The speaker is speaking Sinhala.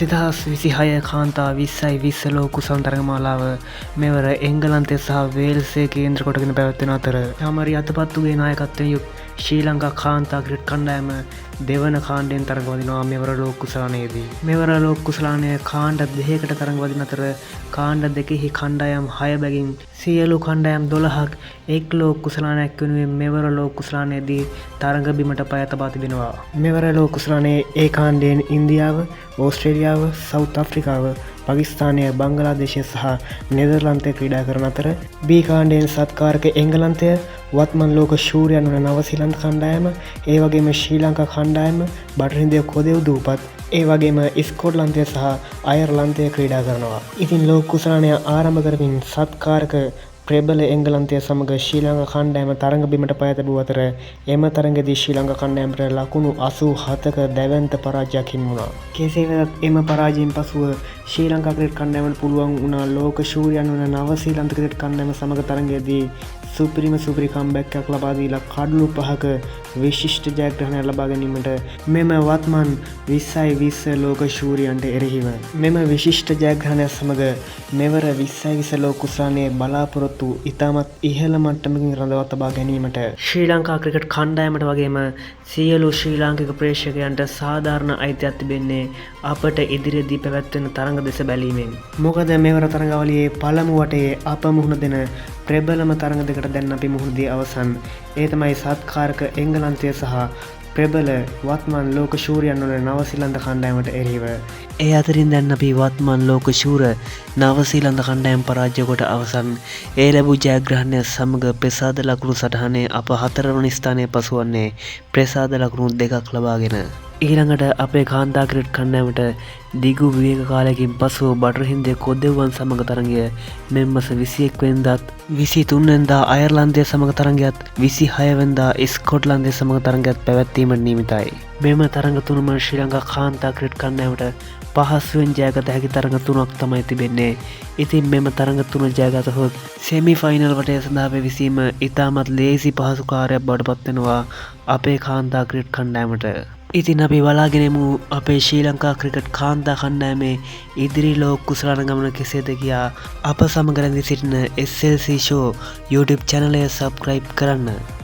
2026 කාන්තා 20යි 20 ලෝක කුසලන තරගමාලාව මෙවර එංගලන්තය සහ වේල්සේ කේන්ද්‍ර කොටගෙන පැවැත්වෙන අතර චාමරි අතපත්තුගේ නායකත්වයෙන් යුත් ශ්‍රී ලංකා කාන්තා ක්‍රිකට් කණ්ඩායම දෙවන කාණ්ඩයෙන් තරගවදිනවා මෙවර ලෝක කුසලානයේදී. මෙවර ලෝක කුසලානය කාණ්ඩ දෙකකට තරගවදින අතර කාණ්ඩ දෙකෙහි කණ්ඩායම් 6 බැගින් සියලු කණ්ඩායම් 12ක් එක් ලෝක කුසලානයක් වෙනුවෙන් මෙවර ලෝක කුසලානයේදී තරග බිමට පය තබා තිබෙනවා. මෙවර ලෝක කුසලානයේ ඒ කාණ්ඩයෙන් ඉන්දියාව, ඕස්ට්‍රේලියාව, සවුත් අප්‍රිකාව, පාකිස්තානය, බංගලාදේශය සහ නෙදර්ලන්තය ක්‍රීඩා කරන අතර B කාණ්ඩයෙන් සත්කාරක එංගලන්තය, වත්මන් ලෝක ශූරයන් වන නවසීලන්ත කණ්ඩායම, ඒ වගේම ශ්‍රී ලංකා කණ්ඩායම, බටහිර කොදෙව් දූපත්, ඒ වගේම ස්කොට්ලන්තය සහ අයර්ලන්තය ක්‍රීඩා කරනවා. ඉතින් ලෝක කුසලානය ආරම්භ කරමින් සත්කාරක ප්‍රබල එංගලන්තය සමග ශ්‍රී ලංකා කණ්ඩායම තරඟ බිමට පය තැබූ අතර එම තරඟදී ශ්‍රී ලංකා කණ්ඩායමට ලකුණු 87ක දැවැන්ත පරාජයක් හිමි වුණා. කෙසේ වෙතත් එම පරාජයෙන් පසුව ශ්‍රී ලංකා ක්‍රිකට් කණ්ඩායමට පුළුවන් වුණා ලෝක ශූරයන් වන නවසීලන්ත ක්‍රිකට් කණ්ඩායම සමග තරඟයේදී සුපිරි කම්බැක් එකක් ලබා දීලා කඩලු 5ක විශිෂ්ට ජයග්‍රහණයක් ලබා ගැනීමට මෙම වත්මන් 20යි 20 ලෝක ශූරයන්ට එරෙහිව මෙම විශිෂ්ට ජයග්‍රහණය සමග මෙවර 20යි 20 ලෝක කුසලානයේ බලාපොරොත්තු ඉතාමත් ඉහළ මට්ටමකින් රඳවා තබා ගැනීමට ශ්‍රී ලංකා ක්‍රිකට් කණ්ඩායමට වගේම සියලු ශ්‍රී ලාංකික ප්‍රේක්ෂකයන්ට සාධාරණ අයිතියක් තිබෙන්නේ අපට ඉදිරියේදී පැවැත්වෙන තරඟ දෙස බැලීමෙන්. මොකද මෙවර තරඟාවලියේ පළමු වටේ අප මුහුණ දෙන ප්‍රබලම තරඟ දෙකට දැන් අපි මුහුණ දී අවසන්. ඒ තමයි සත්කාරක එංගලන්තය සහ ප්‍රබල වත්මන් ලෝක ශූරයන් වන නවසීලන්ත කණ්ඩායමට එරෙහිව. ඒ අතරින් දැන් අපි වත්මන් ලෝක ශූර නවසීලන්ත කණ්ඩායම පරාජය කොට අවසන්. ඒ ලැබූ ජයග්‍රහණය සමග ප්‍රසාද ලකුණු සටහනේ අප 4 වන ස්ථානයේ පසුවන්නේ ප්‍රසාද ලකුණු 2ක් ලබාගෙන. ඊළඟට අපේ කාන්තා ක්‍රිකට් කණ්ඩායමට දිගු විවේක කාලයකින් පසුව බටහිර කොදෙව්වන් සමග තරඟය මෙම මාස 21 වෙනිදාත් 23 වෙනිදා අයර්ලන්තය සමග තරඟයත් 26 වෙනිදා ස්කොට්ලන්තය සමග තරඟයත් පැවැත්වීමට නියමිතයි. මෙම තරඟ තුනම ශ්‍රී ලංකා කාන්තා ක්‍රිකට් කණ්ඩායමට පහසුවෙන් ජයගත හැකි තරඟ තුනක් තමයි තිබෙන්නේ. ඉතින් මෙම තරඟ තුන ජයගතහොත් සෙමි ෆයිනල් වටය සඳහා පැවිසීම ඉතාමත් ලේසි පහසු කාර්යයක් බවට පත්වෙනවා අපේ කාන්තා ක්‍රිකට් කණ්ඩායමට. ඉතින් අපි බලාගෙනමු අපේ ශ්‍රී ලංකා ක්‍රිකට් කාන්තා කණ්ඩායමේ ඉදිරි ලෝක කුසලාන ගමන කෙසේද කියා අප සමග රැඳී සිටින SLC Show YouTube channel එක subscribe කරන්න.